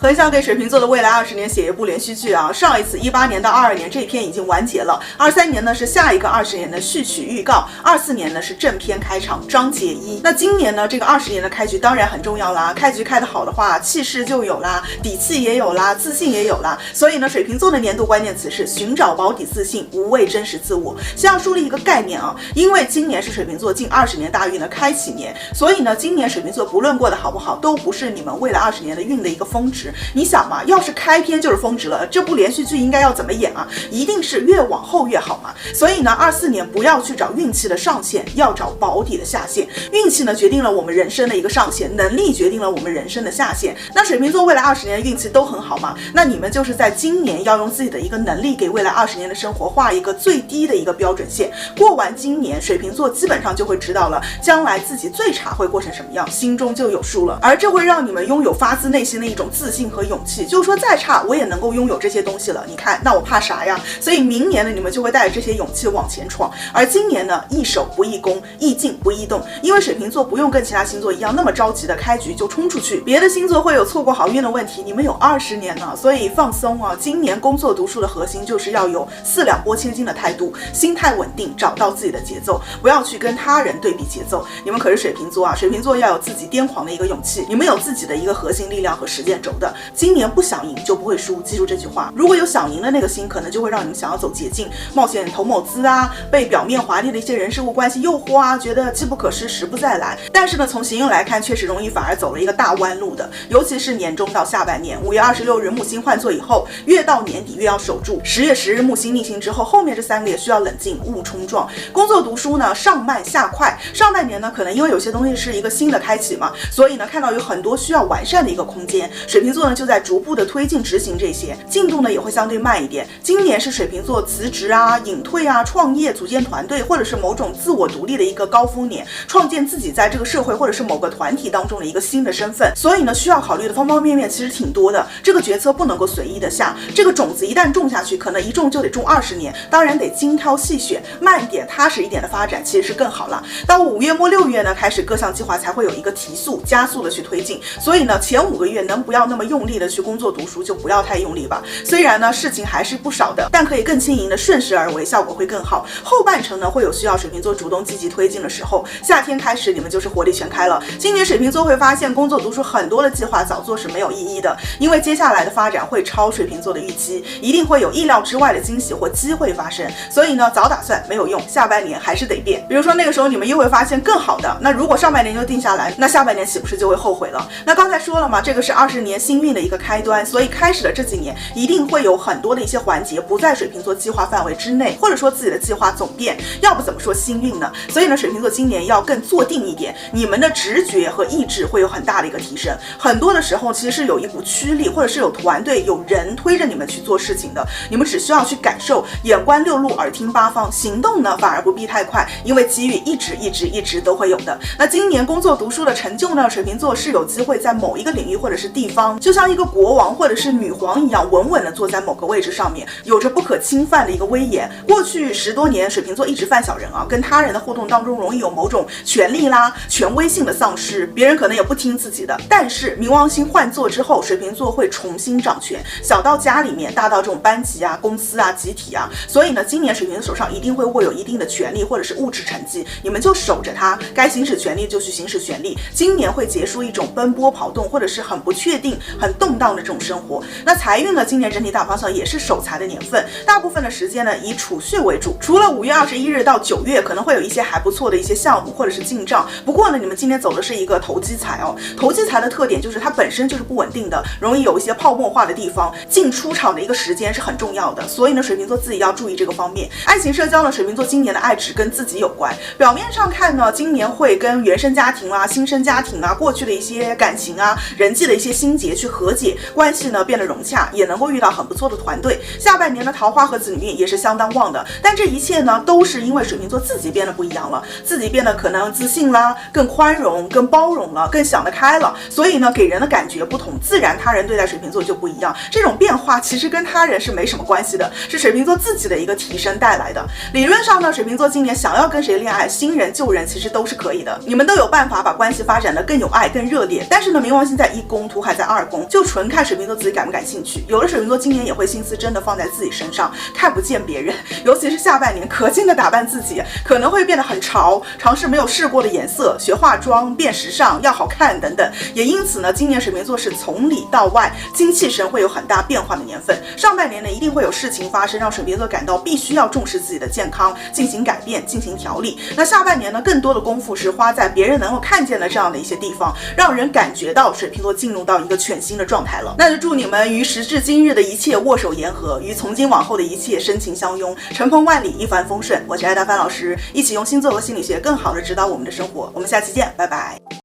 很想给水瓶座的未来20年写一部连续剧啊！上一次18年到22年这篇已经完结了，23年呢是下一个20年的序曲预告，24年呢是正片开场章节1。那今年呢这个20年的开局当然很重要啦，开局开得好的话，气势就有啦，底气也有啦，自信也有啦。所以呢水瓶座的年度关键词是寻找保底自信，无畏真实自我。先要树立一个概念啊，因为今年是水瓶座近20年大运的开启年，所以呢今年水瓶座不论过得好不好，都不是你们未来20年的运的一个峰值。你想嘛，要是开篇就是峰值了，这部连续剧应该要怎么演啊？一定是越往后越好嘛。所以呢24年不要去找运气的上限，要找保底的下限。运气呢决定了我们人生的一个上限，能力决定了我们人生的下限。那水瓶座未来20年的运气都很好嘛，那你们就是在今年要用自己的一个能力给未来20年的生活画一个最低的一个标准线。过完今年，水瓶座基本上就会知道了将来自己最差会过成什么样，心中就有数了。而这会让你们拥有发自内心的一种自信和勇气，就是说再差我也能够拥有这些东西了，你看那我怕啥呀？所以明年呢你们就会带着这些勇气往前闯。而今年呢易守不易攻，易静不易动，因为水瓶座不用跟其他星座一样那么着急的开局就冲出去，别的星座会有错过好运的问题，你们有20年呢，所以放松啊。今年工作读书的核心就是要有4两拨千斤的态度，心态稳定，找到自己的节奏，不要去跟他人对比节奏。你们可是水瓶座啊，水瓶座要有自己癫狂的一个勇气，你们有自己的一个核心力量和实践轴的。今年不想赢就不会输，记住这句话。如果有想赢的那个心，可能就会让你们想要走捷径，冒险投某资啊，被表面华丽的一些人事物关系诱惑啊，觉得机不可失时不再来。但是呢从行运来看，确实容易反而走了一个大弯路的，尤其是年中到下半年，5月26日木星换座以后，越到年底越要守住。10月10日木星逆行之后，后面这3个月需要冷静，勿冲撞。工作读书呢上慢下快，上半年呢可能因为有些东西是一个新的开启嘛，所以呢看到有很多需要完善的一个空间，水瓶座呢就在逐步的推进执行这些，进度呢也会相对慢一点。今年是水瓶座辞职啊、隐退啊、创业、组建团队或者是某种自我独立的一个高峰年，创建自己在这个社会或者是某个团体当中的一个新的身份。所以呢需要考虑的方方面面其实挺多的，这个决策不能够随意的下，这个种子一旦种下去，可能一种就得种20年，当然得精挑细选，慢一点踏实一点的发展其实是更好了。到5月末6月呢开始各项计划才会有一个提速加速的去推进，所以呢前5个月能不要那么用力的去工作读书就不要太用力吧。虽然呢事情还是不少的，但可以更轻盈的顺势而为，效果会更好。后半程呢会有需要水瓶座主动积极推进的时候，夏天开始你们就是活力全开了。今年水瓶座会发现工作读书很多的计划早做是没有意义的，因为接下来的发展会超水瓶座的预期，一定会有意料之外的惊喜或机会发生。所以呢早打算没有用，下半年还是得变。比如说那个时候你们又会发现更好的，那如果上半年就定下来，那下半年岂不是就会后悔了？那刚才说了嘛，这个是20年新运的一个开端，所以开始的这几年一定会有很多的一些环节不在水瓶座计划范围之内，或者说自己的计划总变，要不怎么说新运呢？所以呢水瓶座今年要更坐定一点，你们的直觉和意志会有很大的一个提升。很多的时候其实是有一股驱力，或者是有团队有人推着你们去做事情的，你们只需要去感受，眼观六路，耳听八方，行动呢反而不必太快，因为机遇一直都会有的。那今年工作读书的成就呢，水瓶座是有机会在某一个领域或者是地方，就像一个国王或者是女皇一样，稳稳的坐在某个位置上面，有着不可侵犯的一个威严。过去10多年水瓶座一直犯小人啊，跟他人的互动当中容易有某种权力啦、权威性的丧失，别人可能也不听自己的。但是冥王星换座之后，水瓶座会重新掌权，小到家里面，大到这种班级啊、公司啊、集体啊。所以呢今年水瓶座手上一定会握有一定的权力或者是物质成绩，你们就守着它，该行使权力就去行使权力。今年会结束一种奔波跑动或者是很不确定、很动荡的这种生活。那财运呢，今年整体大方向也是守财的年份，大部分的时间呢以储蓄为主，除了5月21日到9月可能会有一些还不错的一些项目或者是进账。不过呢你们今年走的是一个投机财哦，投机财的特点就是它本身就是不稳定的，容易有一些泡沫化的地方，进出场的一个时间是很重要的，所以呢水瓶座自己要注意这个方面。爱情社交呢，水瓶座今年的爱只跟自己有关，表面上看呢今年会跟原生家庭啊、新生家庭啊、过去的一些感情啊、人际的一些心结去和解，关系呢变得融洽，也能够遇到很不错的团队。下半年的桃花和子女运也是相当旺的，但这一切呢都是因为水瓶座自己变得不一样了，自己变得可能自信啦，更宽容、更包容了，更想得开了，所以呢给人的感觉不同，自然他人对待水瓶座就不一样。这种变化其实跟他人是没什么关系的，是水瓶座自己的一个提升带来的。理论上呢水瓶座今年想要跟谁恋爱，新人旧人其实都是可以的，你们都有办法把关系发展得更有爱更热烈。但是呢冥王星在1宫，土海在2宫，就纯看水瓶座自己感不感兴趣。有的水瓶座今年也会心思真的放在自己身上，看不见别人，尤其是下半年可劲的打扮自己，可能会变得很潮，尝试没有试过的颜色，学化妆，变时尚，要好看等等。也因此呢，今年水瓶座是从里到外精气神会有很大变化的年份。上半年呢，一定会有事情发生，让水瓶座感到必须要重视自己的健康，进行改变，进行调理。那下半年呢，更多的功夫是花在别人能够看见的这样的一些地方，让人感觉到水瓶座进入到一个全新的状态了。那就祝你们于时至今日的一切握手言和，于从今往后的一切深情相拥，乘风万里，一帆风顺。我是艾达帆老师，一起用星座和心理学更好的指导我们的生活。我们下期见，拜拜。